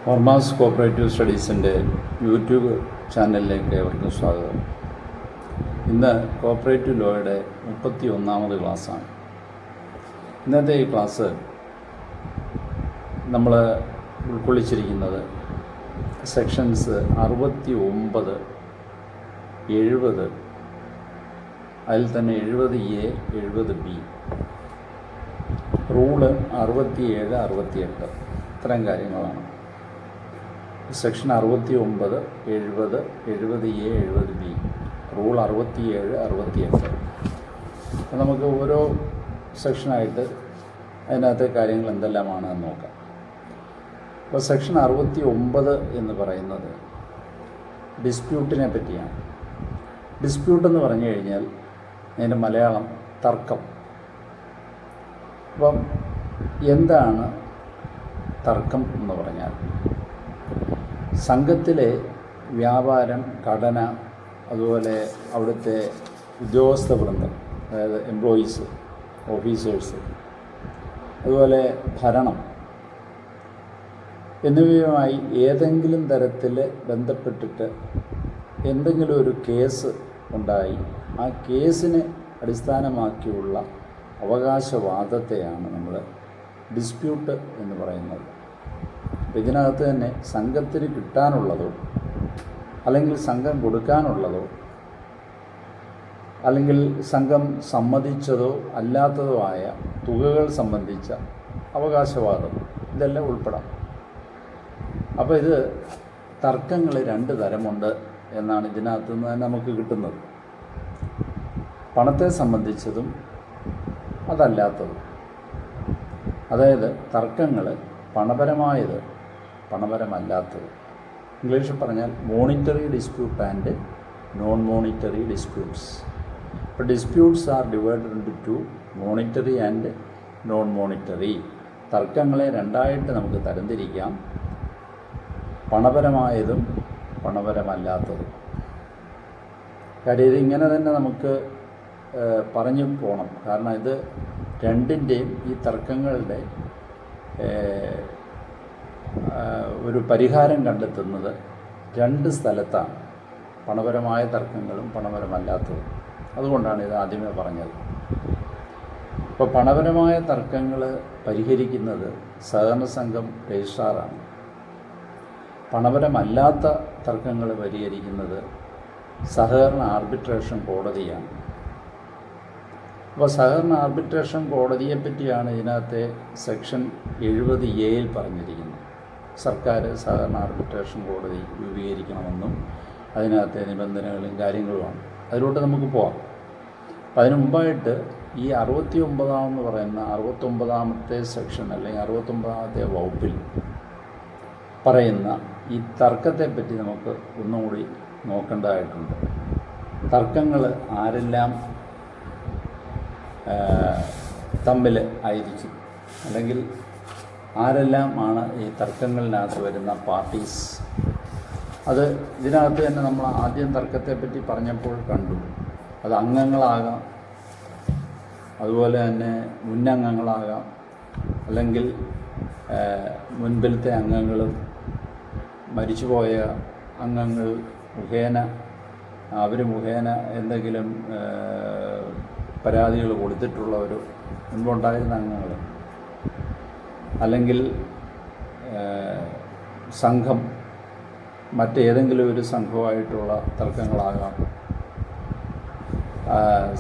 ഫാർമാസ് cooperative സ്റ്റഡീസിൻ്റെ YouTube ചാനലിലേക്ക് ഏവർക്കും സ്വാഗതം. ഇന്ന് കോപ്പറേറ്റീവ് ലോയുടെ 31ാമത് ക്ലാസ്സാണ്. ഇന്നത്തെ ഈ ക്ലാസ് നമ്മൾ ഉൾക്കൊള്ളിച്ചിരിക്കുന്നത് സെക്ഷൻസ് 69, 70, അതിൽ തന്നെ 70A, 70B, റൂള് 67, 68 ഇത്തരം കാര്യങ്ങളാണ്. Section 69, 70, 70A, 70B, rule 67, 68. അപ്പോൾ നമുക്ക് ഓരോ സെക്ഷനായിട്ട് അതിനകത്തെ കാര്യങ്ങൾ എന്തെല്ലാമാണെന്ന് നോക്കാം. അപ്പോൾ സെക്ഷൻ 69 എന്ന് പറയുന്നത് ഡിസ്പ്യൂട്ടിനെ പറ്റിയാണ്. ഡിസ്പ്യൂട്ട് എന്ന് പറഞ്ഞു കഴിഞ്ഞാൽ അതിൻ്റെ മലയാളം തർക്കം. അപ്പം എന്താണ് തർക്കം എന്ന് പറഞ്ഞാൽ, സംഘത്തിലെ വ്യാപാരം, ഘടന, അതുപോലെ അവിടുത്തെ ഉദ്യോഗസ്ഥ വൃന്ദം, അതായത് എംപ്ലോയീസ്, ഓഫീസേഴ്സ്, അതുപോലെ ഭരണം എന്നിവയുമായി ഏതെങ്കിലും തരത്തിൽ ബന്ധപ്പെട്ടിട്ട് എന്തെങ്കിലും ഒരു കേസ് ഉണ്ടായി ആ കേസിനെ അടിസ്ഥാനമാക്കിയുള്ള അവകാശവാദത്തെയാണ് നമ്മൾ ഡിസ്പ്യൂട്ട് എന്ന് പറയുന്നത്. അപ്പോൾ ഇതിനകത്ത് തന്നെ സംഘത്തിന് കിട്ടാനുള്ളതോ അല്ലെങ്കിൽ സംഘം കൊടുക്കാനുള്ളതോ അല്ലെങ്കിൽ സംഘം സമ്മതിച്ചതോ അല്ലാത്തതോ ആയ തുകകൾ സംബന്ധിച്ച അവകാശവാദം ഇതെല്ലാം ഉൾപ്പെടാം. അപ്പോൾ ഇത് തർക്കങ്ങൾ 2 തരമുണ്ട് എന്നാണ് ഇതിനകത്ത് നിന്ന് തന്നെ നമുക്ക് കിട്ടുന്നത്. പണത്തെ സംബന്ധിച്ചതും അതല്ലാത്തതും. അതായത് തർക്കങ്ങൾ പണപരമായത്, പണപരമല്ലാത്തത്. ഇംഗ്ലീഷിൽ പറഞ്ഞാൽ monetary dispute and non monetary disputes. അപ്പോൾ disputes are divided into 2, monetary and non monetary. തർക്കങ്ങളെ 2ആയിട്ട് നമുക്ക് തരംതിരിക്കാം, പണപരമായതും പണപരമല്ലാത്തതും. കാര്യം ഇതിങ്ങനെ തന്നെ നമുക്ക് പറഞ്ഞു പോകണം. കാരണം ഇത് രണ്ടിൻ്റെയും, ഈ തർക്കങ്ങളുടെ ഒരു പരിഹാരം കണ്ടെത്തുന്നത് 2 സ്ഥലത്താണ്, പണപരമായ തർക്കങ്ങളും പണപരമല്ലാത്തതും. അതുകൊണ്ടാണ് ഇത് ആദ്യമേ പറഞ്ഞത്. ഇപ്പോൾ പണപരമായ തർക്കങ്ങൾ പരിഹരിക്കുന്നത് സഹകരണ സംഘം രജിസ്ട്രാറാണ്. പണപരമല്ലാത്ത തർക്കങ്ങൾ പരിഹരിക്കുന്നത് സഹകരണ ആർബിട്രേഷൻ കോടതിയാണ്. അപ്പോൾ സഹകരണ ആർബിട്രേഷൻ കോടതിയെപ്പറ്റിയാണ് ഇതിനകത്തെ സെക്ഷൻ 70A പറഞ്ഞിരിക്കുന്നത്. സർക്കാർ സഹകരണ ആർബിട്രേഷൻ കോടതി രൂപീകരിക്കണമെന്നും അതിനകത്തെ നിബന്ധനകളും കാര്യങ്ങളുമാണ്. അതിലോട്ട് നമുക്ക് പോകാം. അപ്പം അതിന് മുമ്പായിട്ട് ഈ 69 പറയുന്ന 69ാമത്തെ സെക്ഷൻ അല്ലെങ്കിൽ 69ാമത്തെ വകുപ്പിൽ പറയുന്ന ഈ തർക്കത്തെപ്പറ്റി നമുക്ക് ഒന്നുകൂടി നോക്കേണ്ടതായിട്ടുണ്ട്. തർക്കങ്ങൾ ആരെല്ലാം തമ്മിൽ ആയിരിക്കും, അല്ലെങ്കിൽ ആരെല്ലാം ആണ് ഈ തർക്കങ്ങളിനകത്ത് വരുന്ന പാർട്ടീസ്. അത് ഇതിനകത്ത് തന്നെ നമ്മൾ ആദ്യം തർക്കത്തെപ്പറ്റി പറഞ്ഞപ്പോൾ കണ്ടു. അത് അംഗങ്ങളാകാം, അതുപോലെ തന്നെ മുന്നംഗങ്ങളാകാം, അല്ലെങ്കിൽ മുൻപിലത്തെ അംഗങ്ങളും മരിച്ചുപോയ അംഗങ്ങൾ മുഖേന, അവർ മുഖേന എന്തെങ്കിലും പരാതികൾ കൊടുത്തിട്ടുള്ളവർ, മുൻപുണ്ടായിരുന്ന അംഗങ്ങൾ, അല്ലെങ്കിൽ സംഘം മറ്റേതെങ്കിലും ഒരു സംഘമായിട്ടുള്ള തർക്കങ്ങളാകാം.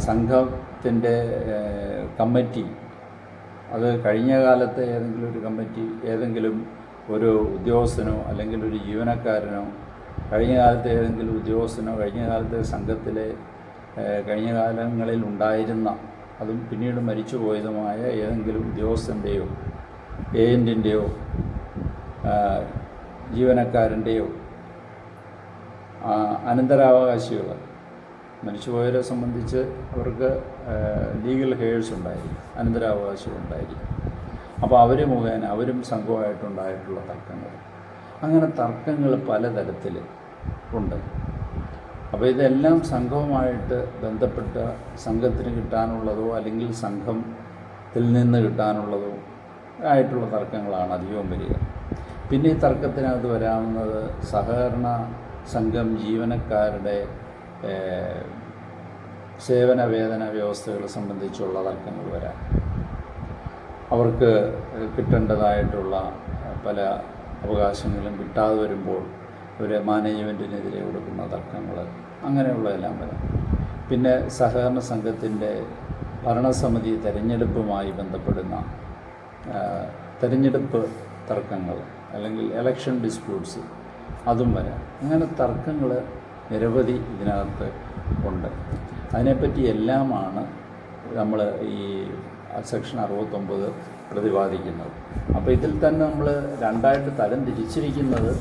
സംഘത്തിൻ്റെ കമ്മിറ്റി, അത് കഴിഞ്ഞ കാലത്തെ ഏതെങ്കിലും ഒരു കമ്മിറ്റി, ഏതെങ്കിലും ഒരു ഉദ്യോഗസ്ഥനോ അല്ലെങ്കിൽ ഒരു ജീവനക്കാരനോ, കഴിഞ്ഞ കാലത്തെ ഏതെങ്കിലും ഉദ്യോഗസ്ഥനോ, കഴിഞ്ഞ കാലത്തെ സംഘത്തിലെ കഴിഞ്ഞ കാലങ്ങളിൽ ഉണ്ടായിരുന്ന, അതും പിന്നീട് മരിച്ചുപോയതുമായ ഏതെങ്കിലും ഉദ്യോഗസ്ഥൻ്റെയോ ഏജൻറ്റിൻ്റെയോ ജീവനക്കാരൻ്റെയോ അനന്തരാവകാശികൾ, മരിച്ചുപോയവരെ സംബന്ധിച്ച് അവർക്ക് ലീഗൽ ഹെയർസ് ഉണ്ടായിരിക്കും, അനന്തരാവകാശികൾ ഉണ്ടായിരിക്കും. അപ്പോൾ അവർ മുഖേന അവരും സംഘമായിട്ടുണ്ടായിട്ടുള്ള തർക്കങ്ങൾ, അങ്ങനെ തർക്കങ്ങൾ പലതരത്തിൽ ഉണ്ട്. അപ്പോൾ ഇതെല്ലാം സംഘവുമായിട്ട് ബന്ധപ്പെട്ട സംഘത്തിന് കിട്ടാനുള്ളതോ അല്ലെങ്കിൽ സംഘത്തിൽ നിന്ന് കിട്ടാനുള്ളതോ ആയിട്ടുള്ള തർക്കങ്ങളാണ് അധികവും വരിക. പിന്നെ ഈ തർക്കത്തിനകത്ത് വരാവുന്നത് സഹകരണ സംഘം ജീവനക്കാരുടെ സേവന വേതന വ്യവസ്ഥകളെ സംബന്ധിച്ചുള്ള തർക്കങ്ങൾ വരാം. അവർക്ക് കിട്ടേണ്ടതായിട്ടുള്ള പല അവകാശങ്ങളും കിട്ടാതെ വരുമ്പോൾ ഒരു മാനേജ്മെൻറ്റിനെതിരെ കൊടുക്കുന്ന തർക്കങ്ങൾ, അങ്ങനെയുള്ളതെല്ലാം വരാം. പിന്നെ സഹകരണ സംഘത്തിൻ്റെ ഭരണസമിതി തെരഞ്ഞെടുപ്പുമായി ബന്ധപ്പെടുന്ന തെരഞ്ഞെടുപ്പ് തർക്കങ്ങൾ അല്ലെങ്കിൽ ഇലക്ഷൻ ഡിസ്പ്യൂട്ട്സ്, അതും വരാം. അങ്ങനെ തർക്കങ്ങൾ നിരവധി ഇതിനകത്ത് ഉണ്ട്. അതിനെപ്പറ്റി എല്ലാമാണ് നമ്മൾ ഈ സെക്ഷൻ 69 പ്രതിപാദിക്കുന്നത്. അപ്പോൾ ഇതിൽ തന്നെ നമ്മൾ രണ്ടായിട്ട് തരം തിരിച്ചിരിക്കുന്നത്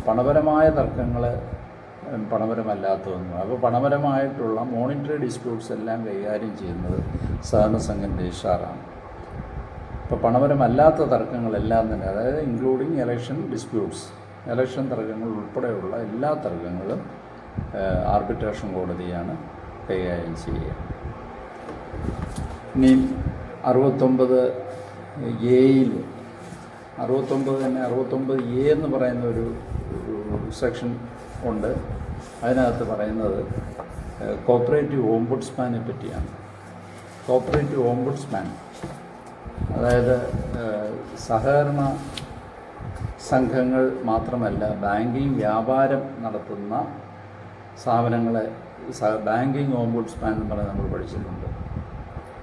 പണപരമായ തർക്കങ്ങൾ, പണപരമല്ലാത്തതൊന്നും. അപ്പോൾ പണപരമായിട്ടുള്ള മോണിറ്ററി ഡിസ്പ്യൂട്ട്സ് എല്ലാം കൈകാര്യം ചെയ്യുന്നത് സഹകരണ സംഘം രജിസ്ട്രാറാണ്. ഇപ്പോൾ പണപരമല്ലാത്ത തർക്കങ്ങളെല്ലാം തന്നെ, അതായത് ഇൻക്ലൂഡിങ് ഇലക്ഷൻ ഡിസ്പ്യൂട്ട്സ്, ഇലക്ഷൻ തർക്കങ്ങൾ ഉൾപ്പെടെയുള്ള എല്ലാ തർക്കങ്ങളും ആർബിട്രേഷൻ കോടതിയാണ് കൈകാര്യം ചെയ്യുക. ഇനി 69A-യിൽ 69A എന്ന് പറയുന്ന ഒരു സെക്ഷൻ ഉണ്ട്. അതിനകത്ത് പറയുന്നത് കോപ്പറേറ്റീവ് ഓംബുഡ്സ്മാനെ പറ്റിയാണ്. കോപ്പറേറ്റീവ് ഓംബുഡ്സ്മാൻ അതായത് സഹകരണ സംഘങ്ങൾ മാത്രമല്ല, ബാങ്കിങ് വ്യാപാരം നടത്തുന്ന സ്ഥാപനങ്ങളെ ബാങ്കിങ് ഓംബുഡ്സ്മാൻ എന്ന് പറഞ്ഞ് നമ്മൾ പഠിച്ചിട്ടുണ്ട്.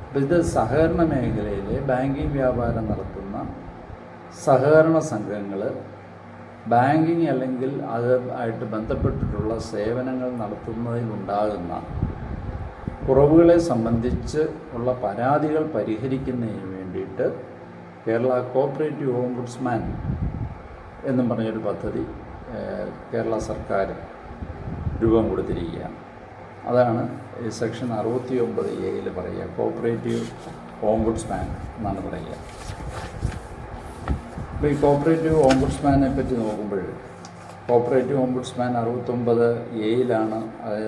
അപ്പോൾ ഇത് സഹകരണ മേഖലയിലെ ബാങ്കിങ് വ്യാപാരം നടത്തുന്ന സഹകരണ സംഘങ്ങൾ ബാങ്കിങ് അല്ലെങ്കിൽ അത് ആയിട്ട് ബന്ധപ്പെട്ടിട്ടുള്ള സേവനങ്ങൾ നടത്തുന്നതിലുണ്ടാകുന്ന കുറവുകളെ സംബന്ധിച്ച് ഉള്ള പരാതികൾ പരിഹരിക്കുന്നതിന് വേണ്ടിയിട്ട് കേരള കോപ്പറേറ്റീവ് ഓംബുഡ്സ്മാൻ എന്നും പറഞ്ഞൊരു പദ്ധതി കേരള സർക്കാർ രൂപം കൊടുത്തിരിക്കുകയാണ്. അതാണ് ഈ സെക്ഷൻ 69A-യിൽ പറയുക, കോപ്പറേറ്റീവ് ഓംബുഡ്സ്മാൻ എന്നാണ് പറയുക. അപ്പോൾ ഈ കോപ്പറേറ്റീവ് ഓംബുഡ്സ്മാനെ പറ്റി നോക്കുമ്പോൾ കോപ്പറേറ്റീവ് ഓംബുഡ്സ്മാൻ 69A-യിലാണ്. അത്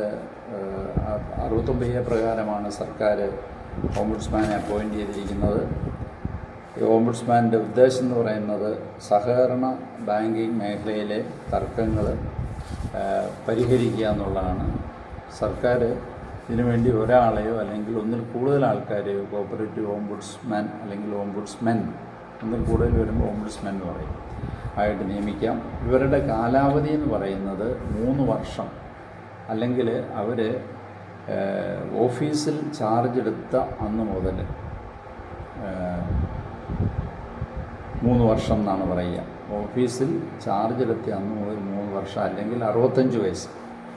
69A പ്രകാരമാണ് സർക്കാർ ഓംബുഡ്സ്മാനെ അപ്പോയിൻ്റ് ചെയ്തിരിക്കുന്നത്. ഈ ഓംബുഡ്സ്മാൻ്റെ ഉദ്ദേശം എന്ന് പറയുന്നത് സഹകരണ ബാങ്കിങ് മേഖലയിലെ തർക്കങ്ങൾ പരിഹരിക്കുക എന്നുള്ളതാണ്. സർക്കാർ ഇതിനുവേണ്ടി ഒരാളെയോ അല്ലെങ്കിൽ ഒന്നിൽ കൂടുതൽ ആൾക്കാരെയോ കോപ്പറേറ്റീവ് ഓംബുഡ്സ്മാൻ അല്ലെങ്കിൽ ഓംബുഡ്സ്മെൻ, ഒന്നിൽ കൂടുതൽ വരുമ്പോൾ ഓംബുഡ്സ്മെൻ എന്ന് പറയും, ആയിട്ട് നിയമിക്കാം. ഇവരുടെ കാലാവധി എന്ന് പറയുന്നത് 3 വർഷം, അല്ലെങ്കിൽ അവർ ഓഫീസിൽ ചാർജ് എടുത്ത അന്ന് മുതൽ 3 വർഷം എന്നാണ് പറയുക. ഓഫീസിൽ ചാർജ് എടുത്ത അന്ന് മുതൽ 3 വർഷം, അല്ലെങ്കിൽ 65 വയസ്സ്.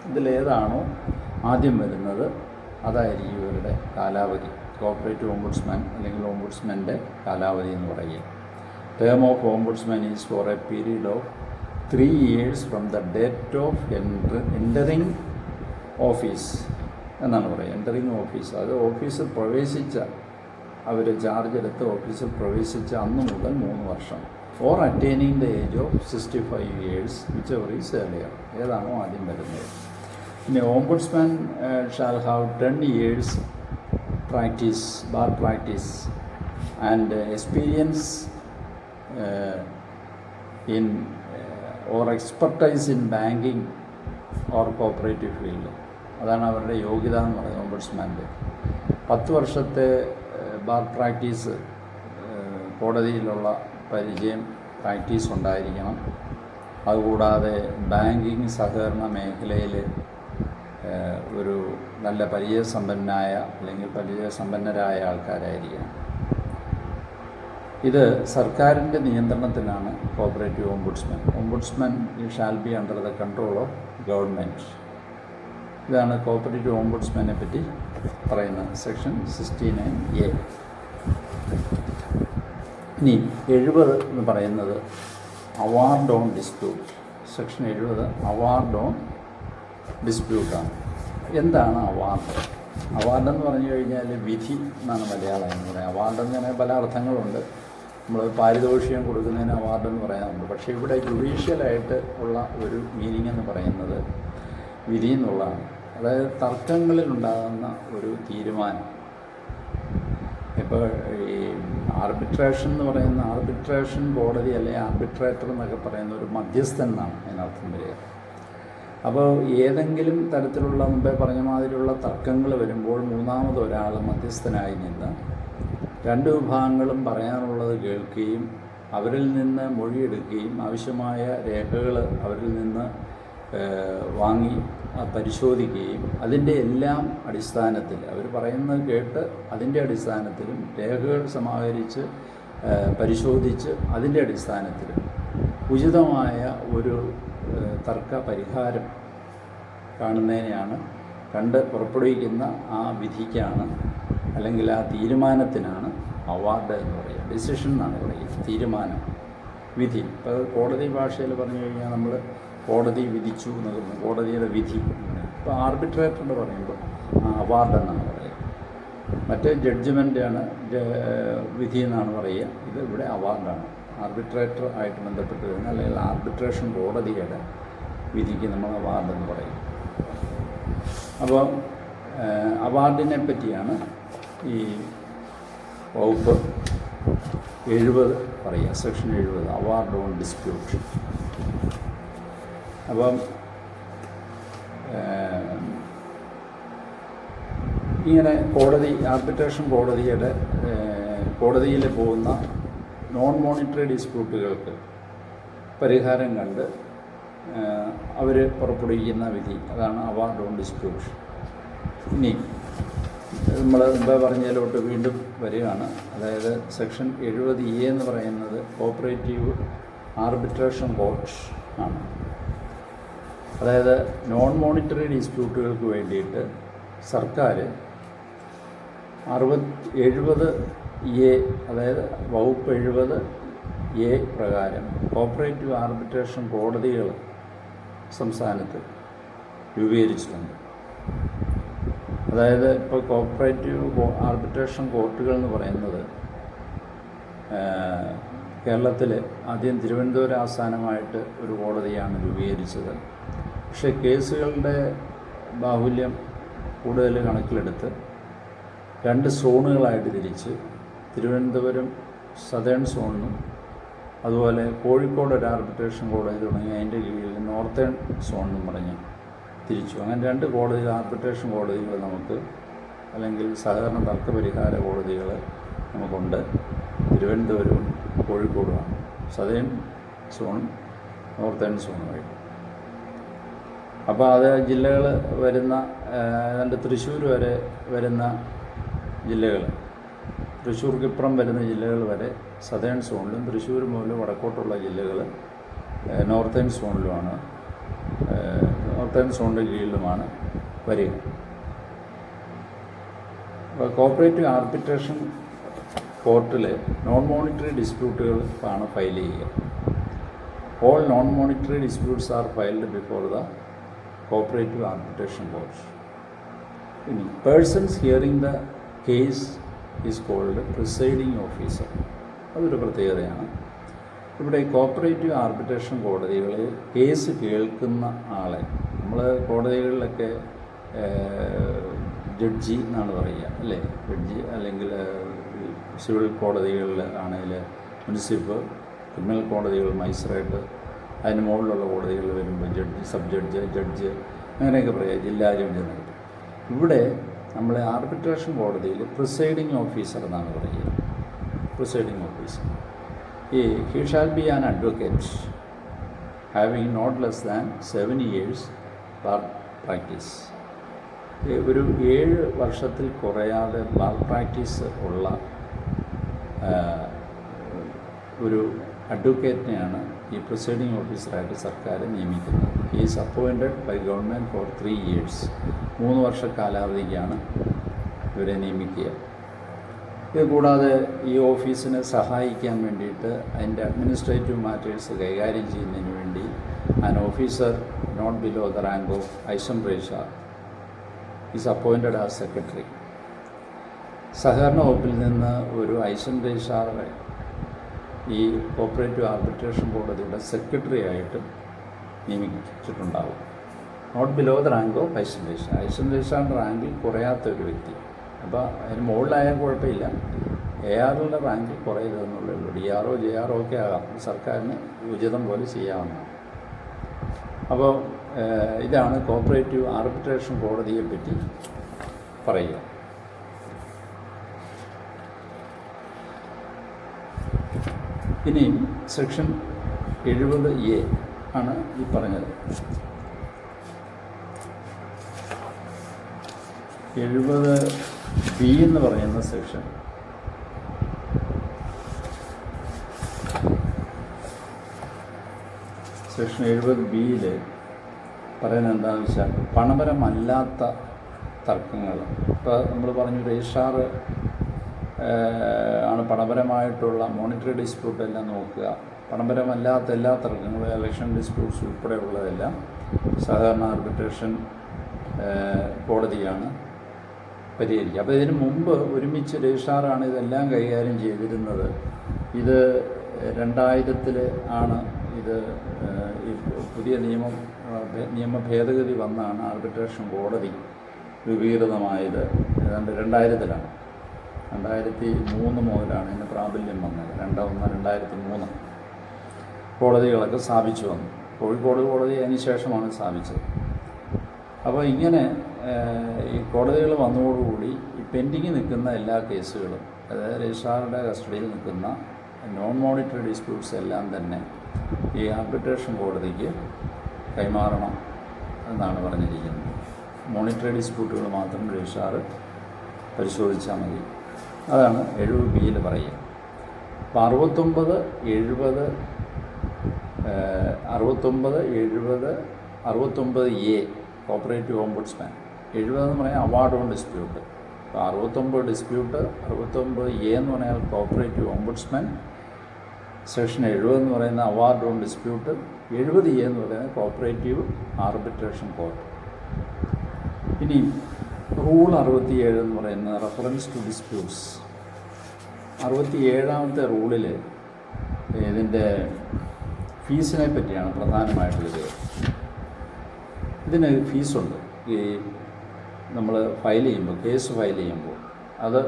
ഇതിലേതാണോ ആദ്യം വരുന്നത് അതായിരിക്കും ഇവരുടെ കാലാവധി. കോപ്പറേറ്റീവ് ഓംബുഡ്സ്മാൻ അല്ലെങ്കിൽ ഓംബുഡ്സ്മെൻ്റെ കാലാവധി എന്ന് പറയുക. Term of ombudsman is for a period of 3 years from the date of entering office എന്നാണ് പറയുക. എൻ്ററിങ് ഓഫീസ്, അത് ഓഫീസിൽ പ്രവേശിച്ച, അവർ ചാർജ് എടുത്ത് ഓഫീസിൽ പ്രവേശിച്ച അന്ന് മുതൽ 3 വർഷം. Or attaining the age of 65 years whichever is earlier, ഏതാണോ ആദ്യം വരുന്നത്. പിന്നെ ombudsman shall have 10 years practice, bar practice and experience in or expertise in banking or cooperative field. അതാണ് അവരുടെ യോഗ്യത എന്ന് പറയുന്നത്. ഓംബുഡ്സ്മാൻ്റെ 10 വർഷത്തെ ബാർ പ്രാക്ടീസ്, കോടതിയിലുള്ള പരിചയം, പ്രാക്ടീസ് ഉണ്ടായിരിക്കണം. അതുകൂടാതെ ബാങ്കിങ് സഹകരണ മേഖലയിൽ ഒരു നല്ല പരിചയസമ്പന്നനായ അല്ലെങ്കിൽ പരിചയസമ്പന്നരായ ആൾക്കാരായിരിക്കണം. ഇത് സർക്കാരിൻ്റെ നിയന്ത്രണത്തിലാണ് cooperative ombudsman. Ombudsman shall be under the control of government. ഇതാണ് കോപ്പറേറ്റീവ് ഓംബുഡ്സ്മാനെ പറ്റി പറയുന്നത്, സെക്ഷൻ 69A. ഇനി 70 എന്ന് പറയുന്നത് award on dispute. Section 70 award on ഡിസ്പ്യൂട്ടാണ്. എന്താണ് അവാർഡ്? അവാർഡെന്ന് പറഞ്ഞു കഴിഞ്ഞാൽ വിധി എന്നാണ് മലയാളം എന്ന് പറയുന്നത്. അവാർഡെന്ന് പറഞ്ഞാൽ പല അർത്ഥങ്ങളുണ്ട്. നമ്മൾ പാരിതോഷികം കൊടുക്കുന്നതിന് അവാർഡെന്ന് പറയാറുണ്ട്. പക്ഷേ ഇവിടെ ജുഡീഷ്യലായിട്ട് ഉള്ള ഒരു മീനിങ് എന്ന് പറയുന്നത് വിധി എന്നുള്ളതാണ്. അതായത് തർക്കങ്ങളിലുണ്ടാകുന്ന ഒരു തീരുമാനം. ഇപ്പോൾ ഈ ആർബിട്രേഷൻ എന്ന് പറയുന്ന ആർബിട്രേഷൻ കോടതി അല്ലെങ്കിൽ ആർബിട്രേറ്റർ എന്നൊക്കെ പറയുന്ന ഒരു മധ്യസ്ഥൻ എന്നാണ് അതിനർത്ഥം വരിക. അപ്പോൾ ഏതെങ്കിലും തരത്തിലുള്ള മുമ്പേ പറഞ്ഞ മാതിരിയുള്ള തർക്കങ്ങൾ വരുമ്പോൾ മൂന്നാമതൊരാൾ മധ്യസ്ഥനായി നിന്ന് രണ്ട് വിഭാഗങ്ങളും പറയാനുള്ളത് കേൾക്കുകയും അവരിൽ നിന്ന് മൊഴിയെടുക്കുകയും ആവശ്യമായ രേഖകൾ അവരിൽ നിന്ന് വാങ്ങി പരിശോധിക്കുകയും അതിൻ്റെ എല്ലാം അടിസ്ഥാനത്തിൽ അവർ പറയുന്നത് കേട്ട് അതിൻ്റെ അടിസ്ഥാനത്തിലും രേഖകൾ സമാഹരിച്ച് പരിശോധിച്ച് അതിൻ്റെ അടിസ്ഥാനത്തിലും ഉചിതമായ ഒരു തർക്ക പരിഹാരം കാണുന്നതിനെയാണ് കണ്ട് പുറപ്പെടുവിക്കുന്ന ആ വിധിക്കാണ് അല്ലെങ്കിൽ ആ തീരുമാനത്തിനാണ് അവാർഡ് എന്ന് പറയുക. ഡിസിഷൻ എന്നാണ് പറയുക, തീരുമാനം, വിധി. ഇപ്പോൾ കോടതി ഭാഷയിൽ പറഞ്ഞു കഴിഞ്ഞാൽ നമ്മൾ കോടതി വിധിച്ചു എന്നൊക്കെ പറഞ്ഞു, കോടതിയുടെ വിധി. ഇപ്പോൾ ആർബിട്രേറ്റർ പറയുമ്പോൾ അവാർഡ് എന്നാണ് പറയുക. മറ്റേ ജഡ്ജ്മെൻ്റാണ് വിധി എന്നാണ് പറയുക. ഇത് ഇവിടെ അവാർഡാണ്. ആർബിട്രേറ്റർ ആയിട്ട് ബന്ധപ്പെട്ട് വരുന്ന അല്ലെങ്കിൽ ആർബിട്രേഷൻ കോടതിയുടെ വിധിക്ക് നമ്മൾ അവാർഡ് എന്ന് പറയും. അപ്പോൾ അവാർഡിനെ പറ്റിയാണ് ഈ വകുപ്പ് 70 പറയുക, സെക്ഷൻ 70, അവാർഡ് ഓൺ ഡിസ്പ്യൂട്ട്. അപ്പം ഇങ്ങനെ കോടതി ആർബിട്രേഷൻ കോടതിയിൽ പോകുന്ന നോൺ മോണിറ്ററി ഡിസ്പ്യൂട്ടുകൾക്ക് പരിഹാരം കണ്ട് അവർ പുറപ്പെടുവിക്കുന്ന വിധി, അതാണ് അവാർഡ് ഓൺ ഡിസ്പ്യൂട്ട്. ഇനി നമ്മൾ മുമ്പേ പറഞ്ഞതിലോട്ട് വീണ്ടും വരികയാണ്. അതായത് സെക്ഷൻ 70A എന്ന് പറയുന്നത് കോപ്പറേറ്റീവ് ആർബിട്രേഷൻ കോർട്ട് ആണ്. അതായത് നോൺ മോണിറ്ററി ഡിസ്പ്യൂട്ടുകൾക്ക് വേണ്ടിയിട്ട് സർക്കാർ 70A, അതായത് വകുപ്പ് 70A പ്രകാരം കോപ്പറേറ്റീവ് ആർബിട്രേഷൻ കോടതികൾ സംസ്ഥാനത്ത് രൂപീകരിച്ചിട്ടുണ്ട്. അതായത് ഇപ്പോൾ കോപ്പറേറ്റീവ് ആർബിട്രേഷൻ കോർട്ടുകൾ എന്ന് പറയുന്നത് കേരളത്തിൽ ആദ്യം തിരുവനന്തപുരം ആസ്ഥാനമായിട്ട് ഒരു കോടതിയാണ് രൂപീകരിച്ചത്. പക്ഷേ കേസുകളുടെ ബാഹുല്യം കൂടുതൽ കണക്കിലെടുത്ത് 2 സോണുകളായിട്ട് തിരിച്ച് തിരുവനന്തപുരം സതേൺ സോണിനും അതുപോലെ കോഴിക്കോട് ഒരു ആർബിട്രേഷൻ കോടതി തുടങ്ങി അതിൻ്റെ കീഴിൽ നോർത്തേൺ സോണെന്നും പറഞ്ഞ് തിരിച്ചു. അങ്ങനെ 2 കോടതികൾ, ആർബിട്രേഷൻ കോടതികൾ നമുക്ക്, അല്ലെങ്കിൽ സഹകരണ തർക്ക പരിഹാര കോടതികൾ നമുക്കുണ്ട്. തിരുവനന്തപുരവും കോഴിക്കോടുമാണ്, സതേൺ സോണും നോർത്തേൺ സോണുമായിട്ട്. അപ്പോൾ അത് ജില്ലകൾ വരുന്ന ഏതാണ്ട് തൃശ്ശൂർ വരെ വരുന്ന ജില്ലകൾ, തൃശ്ശൂർക്കിപ്പുറം വരുന്ന ജില്ലകൾ വരെ സതേൺ സോണിലും തൃശ്ശൂർ മുതൽ വടക്കോട്ടുള്ള ജില്ലകൾ നോർത്തേൺ സോണിലുമാണ്, നോർത്തേൺ സോണിൻ്റെ കീഴിലുമാണ് വരിക. അപ്പോൾ കോപ്പറേറ്റീവ് ആർബിട്രേഷൻ കോർട്ടിൽ നോൺ മോണിറ്ററി ഡിസ്പ്യൂട്ടുകൾക്കാണ് ഫയൽ ചെയ്യുക. All non monetary disputes are filed before the cooperative arbitration court. ഇനി persons hearing the case is called presiding officer. അതൊരു പ്രത്യേകതയാണ്. ഇവിടെ കോപ്പറേറ്റീവ് ആർബിട്രേഷൻ കോടതികളിൽ കേസ് കേൾക്കുന്ന ആളെ, നമ്മൾ കോടതികളിലൊക്കെ ജഡ്ജി എന്നാണ് പറയുക, അല്ലേ? ജഡ്ജി, അല്ലെങ്കിൽ സിവിൽ കോടതികളിൽ ആണെങ്കിൽ മുനിസിപ്പൽ, ക്രിമിനൽ കോടതികൾ മജിസ്ട്രേറ്റ്, അതിന് മുകളിലുള്ള കോടതികൾ വരുമ്പോൾ ജഡ്ജി, സബ് ജഡ്ജ്, ജഡ്ജ്, അങ്ങനെയൊക്കെ പറയുക, ജില്ലാ ജഡ്ജി എന്നൊക്കെ. ഇവിടെ നമ്മൾ ആർബിട്രേഷൻ കോടതിയിൽ പ്രിസൈഡിങ് ഓഫീസർ എന്നാണ് പറയുക. Presiding officer he shall be an advocate having not less than 7 years bar practice. ഒരു 7 വർഷത്തിൽ കുറയാതെ ബാർ പ്രാക്ടീസ് ഉള്ള ഒരു അഡ്വക്കേറ്റിനെയാണ് ഈ പ്രിസൈഡിങ് ഓഫീസറായിട്ട് സർക്കാർ നിയമിക്കുന്നത്. He is appointed by government for 3 years. 3 വർഷ കാലാവധിക്കാണ് ഇവരെ നിയമിക്കുക. ഇത് കൂടാതെ ഈ ഓഫീസിനെ സഹായിക്കാൻ വേണ്ടിയിട്ട് അതിൻ്റെ അഡ്മിനിസ്ട്രേറ്റീവ് മാറ്റേഴ്സ് കൈകാര്യം ചെയ്യുന്നതിന് വേണ്ടി an officer not below the rank of assistant registrar is appointed as secretary. സഹകരണ വകുപ്പിൽ നിന്ന് ഒരു ഐസം രജിസ്ട്രാറെ ഈ കോപ്പറേറ്റീവ് ആർബിട്രേഷൻ കോടതിയുടെ സെക്രട്ടറി ആയിട്ട് നിയമിച്ചിട്ടുണ്ടാകും. Not below the rank of assistant registrar. Assistant രജിസ്ട്രാറിൻ്റെ റാങ്കിൽ കുറയാത്ത ഒരു വ്യക്തി. അപ്പോൾ അതിന് മുകളിലായാൽ കുഴപ്പമില്ല, ARയുടെ റാങ്കിൽ കുറയരുതെന്നുള്ളേ ഉള്ളൂ. DRO JRO ഒക്കെ ആകാം, സർക്കാരിന് ഉചിതം പോലെ ചെയ്യാവുന്നതാണ്. അപ്പോൾ ഇതാണ് കോപ്പറേറ്റീവ് ആർബിട്രേഷൻ കോടതിയെപ്പറ്റി പറയുക. ഇനിയും സെക്ഷൻ 70A ആണ് ഈ പറഞ്ഞത്. 70B എന്ന് പറയുന്ന സെക്ഷൻ സെക്ഷൻ 70Bയിൽ പറയുന്നത് എന്താണെന്ന് വെച്ചാൽ പണപരമല്ലാത്ത തർക്കങ്ങൾ. ഇപ്പോൾ നമ്മൾ പറഞ്ഞു രജിസ്ട്രാർ ആണ് പണപരമായിട്ടുള്ള മോണിറ്ററി ഡിസ്പ്യൂട്ട് എല്ലാം നോക്കുക. പണപരമല്ലാത്ത എല്ലാ തർക്കങ്ങളും, ഇലക്ഷൻ ഡിസ്പ്യൂട്ട്സ് ഉൾപ്പെടെയുള്ളതെല്ലാം സാധാരണ ആർബിട്രേഷൻ കോടതിയാണ് പരിഹരിക്കുക. അപ്പോൾ ഇതിന് മുമ്പ് ഒരുമിച്ച് രജിസ്ട്രാറാണ് ഇതെല്ലാം കൈകാര്യം ചെയ്തിരുന്നത്. ഇത് 2000 ആണ് ഇത് ഈ പുതിയ നിയമ ഭേദഗതി വന്നാണ് ആർബിട്രേഷൻ കോടതി രൂപീകൃതമായത്. ഏതാണ്ട് 2000 2003 മുതലാണ് ഇതിന് പ്രാബല്യം വന്നത്. 2003 കോടതികളൊക്കെ സ്ഥാപിച്ചു വന്നു. കോഴിക്കോട് കോടതി അതിന് ശേഷമാണ് സ്ഥാപിച്ചത്. അപ്പോൾ ഇങ്ങനെ ഈ കോടതികൾ വന്നതോടുകൂടി ഈ പെൻഡിങ് നിൽക്കുന്ന എല്ലാ കേസുകളും, അതായത് രജിസ്ട്രാറുടെ കസ്റ്റഡിയിൽ നിൽക്കുന്ന നോൺ മോണിറ്ററി ഡിസ്പ്യൂട്ട്സ് എല്ലാം തന്നെ ഈ ആർബിട്രേഷൻ കോടതിക്ക് കൈമാറണം എന്നാണ് പറഞ്ഞിരിക്കുന്നത്. മോണിറ്ററി ഡിസ്പ്യൂട്ടുകൾ മാത്രം രജിസ്ട്രാർ പരിശോധിച്ചാൽ മതി. അതാണ് 70Bയിൽ പറയുക. അപ്പോൾ 69, 70, 69A കോപ്പറേറ്റീവ് ഓംബുഡ്സ്മാൻ. 70 എന്ന് പറഞ്ഞാൽ അവാർഡ് ഓൺ ഡിസ്പ്യൂട്ട്. അപ്പോൾ 69 ഡിസ്പ്യൂട്ട്, 69A എന്ന് പറഞ്ഞാൽ കോപ്പറേറ്റീവ് ഓംബുഡ്സ്മാൻ, സെക്ഷൻ 70 എന്ന് പറയുന്ന അവാർഡ് ഓൺ ഡിസ്പ്യൂട്ട്, 70A എന്ന് പറയുന്നത് കോപ്പറേറ്റീവ് ആർബിട്രേഷൻ കോർട്ട്. ഇനി റൂൾ 67 എന്ന് പറയുന്ന റെഫറൻസ് ടു ഡിസ്പ്യൂട്ട്സ്. 67ാമത്തെ റൂളിൽ ഇതിൻ്റെ ഫീസിനെ പറ്റിയാണ് പ്രധാനമായിട്ടുള്ളത്. ഇതിന് ഫീസുണ്ട്. ഈ നമ്മൾ ഫയൽ ചെയ്യുമ്പോൾ, കേസ് ഫയൽ ചെയ്യുമ്പോൾ അത്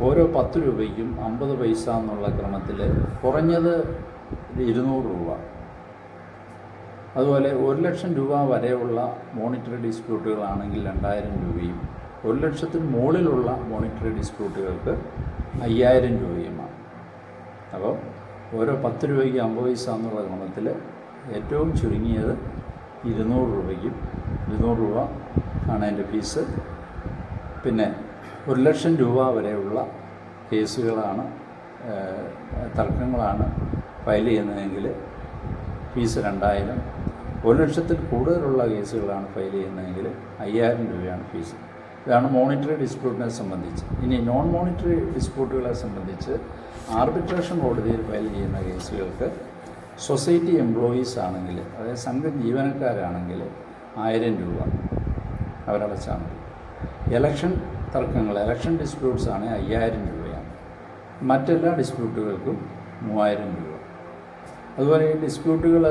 ഓരോ 10 രൂപയ്ക്കും 50 പൈസ എന്നുള്ള ക്രമത്തിൽ കുറഞ്ഞത് 200 രൂപ. അതുപോലെ 1 ലക്ഷം രൂപ വരെയുള്ള മോണിറ്ററി ഡിസ്പ്യൂട്ടുകളാണെങ്കിൽ 2000 രൂപയും, 1 ലക്ഷത്തിന് മുകളിലുള്ള മോണിറ്ററി ഡിസ്പ്യൂട്ടുകൾക്ക് 5000 രൂപയുമാണ്. അപ്പോൾ ഓരോ 10 രൂപയ്ക്ക് 50 പൈസ എന്നുള്ള ക്രമത്തിൽ ഏറ്റവും ചുരുങ്ങിയത് 200 രൂപയ്ക്കും 200 രൂപ ആണ് അതിൻ്റെ ഫീസ്. പിന്നെ 1 ലക്ഷം രൂപ വരെയുള്ള കേസുകളാണ്, തർക്കങ്ങളാണ് ഫയൽ ചെയ്യുന്നതെങ്കിൽ ഫീസ് 2000. 1 ലക്ഷത്തിൽ കൂടുതലുള്ള കേസുകളാണ് ഫയൽ ചെയ്യുന്നതെങ്കിൽ 5000 രൂപയാണ് ഫീസ്. ഇതാണ് മോണിറ്ററി ഡിസ്പ്യൂട്ടിനെ സംബന്ധിച്ച്. ഇനി നോൺ മോണിറ്ററി ഡിസ്പ്യൂട്ടുകളെ സംബന്ധിച്ച് ആർബിട്രേഷൻ കോടതിയിൽ ഫയൽ ചെയ്യുന്ന കേസുകൾക്ക് സൊസൈറ്റി എംപ്ലോയീസ് ആണെങ്കിൽ, അതായത് സംഘം ജീവനക്കാരാണെങ്കിൽ 1000 രൂപ അവരടച്ചാൽ മതി. ഇലക്ഷൻ തർക്കങ്ങൾ, ഇലക്ഷൻ ഡിസ്പ്യൂട്ട്സ് ആണ് 5000 രൂപയാണ്. മറ്റെല്ലാ ഡിസ്പ്യൂട്ടുകൾക്കും 3000 രൂപ. അതുപോലെ ഈ ഡിസ്പ്യൂട്ടുകൾ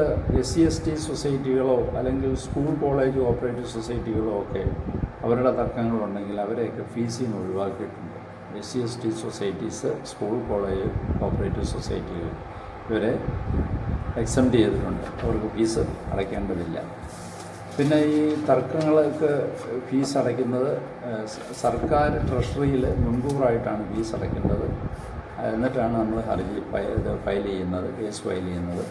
SC/ST സൊസൈറ്റികളോ അല്ലെങ്കിൽ സ്കൂൾ കോളേജ് കോപ്പറേറ്റീവ് സൊസൈറ്റികളോ ഒക്കെ അവരുടെ തർക്കങ്ങളുണ്ടെങ്കിൽ അവരെയൊക്കെ ഫീസിൽ നിന്ന് ഒഴിവാക്കിയിട്ടുണ്ട്. SC/ST societies, school college cooperative സൊസൈറ്റികൾ ഇവരെ എക്സംപ്റ്റ് ചെയ്തിട്ടുണ്ട്. അവർക്ക് ഫീസ് അടയ്ക്കേണ്ടതില്ല. പിന്നെ ഈ തർക്കങ്ങൾക്ക് ഫീസ് അടയ്ക്കുന്നത് സർക്കാർ ട്രഷറിയിൽ മുൻകൂറായിട്ടാണ് ഫീസ് അടയ്ക്കേണ്ടത്. എന്നിട്ടാണ് നമ്മൾ ഫയൽ ചെയ്യുന്നത്, കേസ് ഫയൽ ചെയ്യുന്നത്.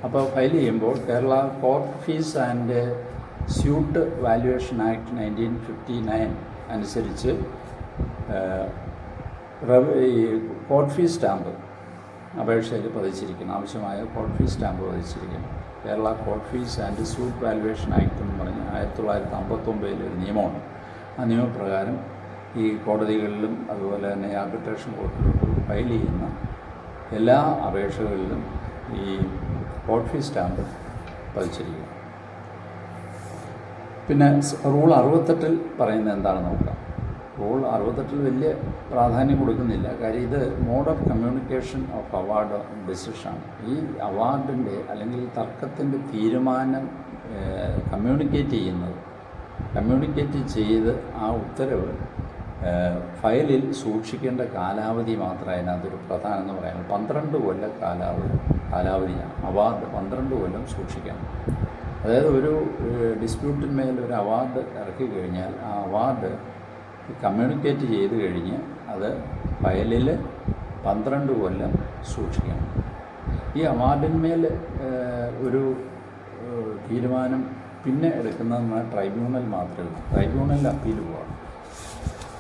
അപ്പോൾ ഫയൽ ചെയ്യുമ്പോൾ Kerala court fee and suit valuation act 1959 അനുസരിച്ച് ഈ കോർട്ട് ഫീസ് സ്റ്റാമ്പ് അപേക്ഷയിൽ പതിച്ചിരിക്കണം. ആവശ്യമായ കോർട്ട് ഫീസ് സ്റ്റാമ്പ് പതിച്ചിരിക്കണം. Kerala court fee and suit valuation act എന്ന് പറഞ്ഞ് 1959 ഒരു നിയമമാണ്. ആ നിയമപ്രകാരം ഈ കോടതികളിലും അതുപോലെ തന്നെ ആർബിട്രേഷൻ കോർട്ടിലും ഫയൽ ചെയ്യുന്ന എല്ലാ അപേക്ഷകളിലും ഈ കോർട്ട് ഫീസ് സ്റ്റാമ്പ് പതിച്ചിരിക്കണം. പിന്നെ റൂൾ 68 പറയുന്നത് എന്താണെന്ന് നോക്കാം. റൂൾ 68 വലിയ പ്രാധാന്യം കൊടുക്കുന്നില്ല. കാര്യം ഇത് mode of communication of award ഡിസിഷനാണ്. ഈ അവാർഡിൻ്റെ അല്ലെങ്കിൽ തർക്കത്തിൻ്റെ തീരുമാനം കമ്മ്യൂണിക്കേറ്റ് ചെയ്യുന്നത്. കമ്മ്യൂണിക്കേറ്റ് ചെയ്ത് ആ ഉത്തരവ് ഫയലിൽ സൂക്ഷിക്കേണ്ട കാലാവധി മാത്രമേ അതിനകത്തൊരു പ്രധാനം എന്ന് പറയുന്നത്. 12 കൊല്ലം കാലാവധിയാണ്. അവാർഡ് 12 കൊല്ലം സൂക്ഷിക്കണം. അതായത് ഒരു ഡിസ്പ്യൂട്ടിന്മേൽ ഒരു അവാർഡ് ഇറക്കി കഴിഞ്ഞാൽ ആ അവാർഡ് കമ്മ്യൂണിക്കേറ്റ് ചെയ്ത് കഴിഞ്ഞ് അത് ഫയലിൽ 12 കൊല്ലം സൂക്ഷിക്കണം. ഈ അവാർഡിന്മേൽ ഒരു തീരുമാനം പിന്നെ എടുക്കുന്നത് ട്രൈബ്യൂണൽ മാത്രമേ ഉള്ളൂ. ട്രൈബ്യൂണലിൽ അപ്പീൽ പോകണം.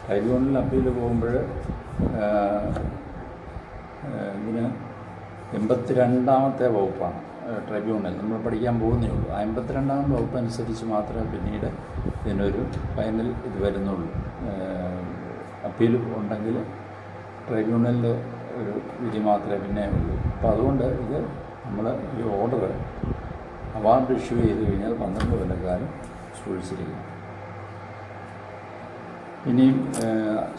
ട്രൈബ്യൂണലിൽ അപ്പീൽ പോകുമ്പോൾ ഇതിന് 82ാമത്തെ വകുപ്പാണ് ട്രൈബ്യൂണൽ നമ്മൾ പഠിക്കാൻ പോകുന്നേ ഉള്ളൂ. ആ 82ാം വകുപ്പ് അനുസരിച്ച് മാത്രമേ പിന്നീട് ഇതിനൊരു ഫൈനൽ ഇത് വരുന്നുള്ളൂ. അപ്പീൽ ഉണ്ടെങ്കിൽ ട്രൈബ്യൂണലിൽ ഒരു വിധി മാത്രമേ പിന്നെ ഉള്ളൂ. അപ്പോൾ അതുകൊണ്ട് ഇത് നമ്മൾ ഈ ഓർഡർ അവാർഡ് ഇഷ്യൂ ചെയ്ത് കഴിഞ്ഞാൽ 12 കൊല്ലക്കാലം സൂക്ഷിച്ചിരിക്കും. ഇനിയും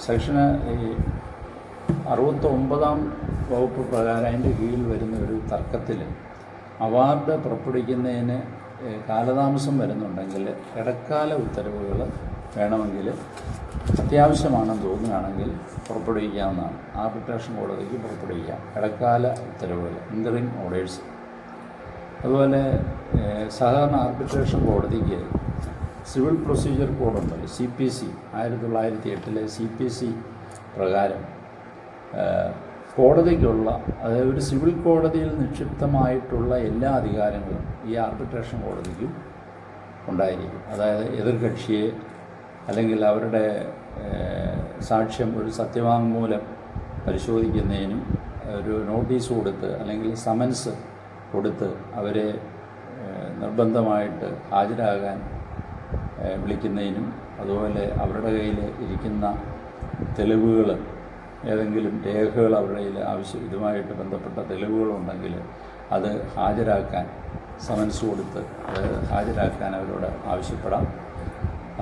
സെക്ഷന് ഈ 69ാം വകുപ്പ് പ്രകാരം അതിൻ്റെ കീഴിൽ വരുന്ന ഒരു തർക്കത്തിൽ അവാർഡ് പുറപ്പെടുവിക്കുന്നതിന് കാലതാമസം വരുന്നുണ്ടെങ്കിൽ ഇടക്കാല ഉത്തരവുകൾ വേണമെങ്കിൽ അത്യാവശ്യമാണെന്ന് തോന്നുകയാണെങ്കിൽ പുറപ്പെടുവിക്കാവുന്നതാണ്. ആർബിട്രേഷൻ കോടതിക്ക് പുറപ്പെടുവിക്കാം ഇടക്കാല ഉത്തരവുകൾ, ഇൻ്ററിം ഓർഡേഴ്സ്. അതുപോലെ സാധാരണ ആർബിട്രേഷൻ കോടതിക്ക് സിവിൽ പ്രൊസീജിയർ കോഡുണ്ടല്ലോ, CPC 1908 CPC പ്രകാരം കോടതിക്കുള്ള, അതായത് ഒരു സിവിൽ കോടതിയിൽ നിക്ഷിപ്തമായിട്ടുള്ള എല്ലാ അധികാരങ്ങളും ഈ ആർബിട്രേഷൻ കോടതിക്കും ഉണ്ടായിരിക്കും. അതായത് എതിർകക്ഷിയെ അല്ലെങ്കിൽ അവരുടെ സാക്ഷ്യം ഒരു സത്യവാങ്മൂലം പരിശോധിക്കുന്നതിനും ഒരു നോട്ടീസ് കൊടുത്ത് അല്ലെങ്കിൽ സമൻസ് കൊടുത്ത് അവരെ നിർബന്ധമായിട്ട് ഹാജരാകാൻ വിളിക്കുന്നതിനും, അതുപോലെ അവരുടെ കയ്യിൽ ഇരിക്കുന്ന തെളിവുകൾ, ഏതെങ്കിലും രേഖകൾ അവരുടെ കയ്യിൽ ഇതുമായിട്ട് ബന്ധപ്പെട്ട തെളിവുകളുണ്ടെങ്കിൽ അത് ഹാജരാക്കാൻ സമൻസ് കൊടുത്ത് അത് ഹാജരാക്കാൻ അവരോട് ആവശ്യപ്പെടാം.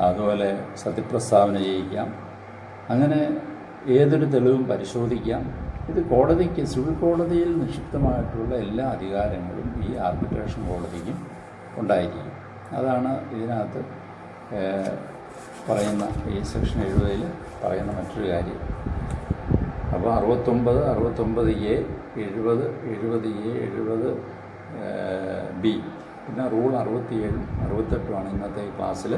അതുപോലെ സത്യപ്രസ്താവന ചെയ്യിക്കാം. അങ്ങനെ ഏതൊരു തെളിവും പരിശോധിക്കാം. ഇത് കോടതിക്ക്, സിവിൽ കോടതിയിൽ നിക്ഷിപ്തമായിട്ടുള്ള എല്ലാ അധികാരങ്ങളും ഈ ആർബിട്രേഷൻ കോടതിക്കും ഉണ്ടായിരിക്കും. അതാണ് ഇതിനകത്ത് പറയുന്ന ഈ സെക്ഷൻ 70 പറയുന്ന മറ്റൊരു കാര്യം. അപ്പോൾ 69, 69A, 70, 70A, 70B, പിന്നെ റൂൾ 67, 68 ഇന്നത്തെ ഈ ക്ലാസ്സിൽ.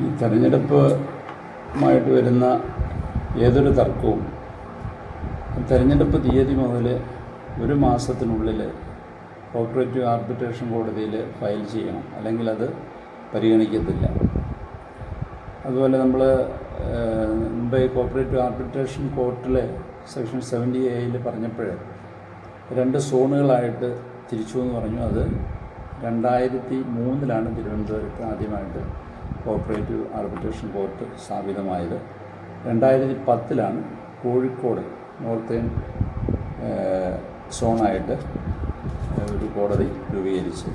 ഈ തെരഞ്ഞെടുപ്പുമായിട്ട് വരുന്ന ഏതൊരു തർക്കവും തെരഞ്ഞെടുപ്പ് തീയതി മുതൽ 1 മാസത്തിനുള്ളിൽ കോർപ്പറേറ്റീവ് ആർബിട്രേഷൻ കോടതിയിൽ ഫയൽ ചെയ്യണം, അല്ലെങ്കിൽ അത് പരിഗണിക്കത്തില്ല. അതുപോലെ നമ്മൾ മുമ്പ് കോർപ്പറേറ്റീവ് ആർബിട്രേഷൻ കോർട്ടിലെ സെക്ഷൻ 70A പറഞ്ഞപ്പോൾ 2 സോണുകളായിട്ട് തിരിച്ചു എന്ന് പറഞ്ഞു. അത് 2003 തിരുവനന്തപുരത്ത് ആദ്യമായിട്ട് കോർപ്പറേറ്റീവ് ആർബിട്രേഷൻ കോർട്ട് സ്ഥാപിതമായത്. 2010 കോഴിക്കോട് നോർത്തേൺ സോണായിട്ട് ഒരു കോടതി രൂപീകരിച്ചു.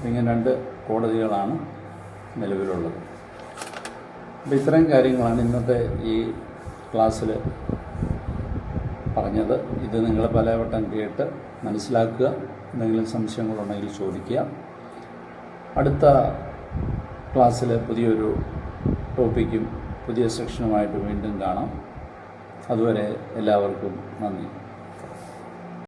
ഇങ്ങനെ 2 കോടതികളാണ് നിലവിലുള്ളത്. അപ്പോൾ ഇത്രയും കാര്യങ്ങളാണ് ഇന്നത്തെ ഈ ക്ലാസ്സിൽ പറഞ്ഞത്. ഇത് നിങ്ങൾ പലവട്ടം കേട്ട് മനസ്സിലാക്കുക. എന്തെങ്കിലും സംശയങ്ങളുണ്ടെങ്കിൽ ചോദിക്കുക. അടുത്ത ക്ലാസ്സിൽ പുതിയൊരു ടോപ്പിക്കും പുതിയ സെക്ഷനുമായിട്ട് വീണ്ടും കാണാം. അതുവരെ എല്ലാവർക്കും നന്ദി.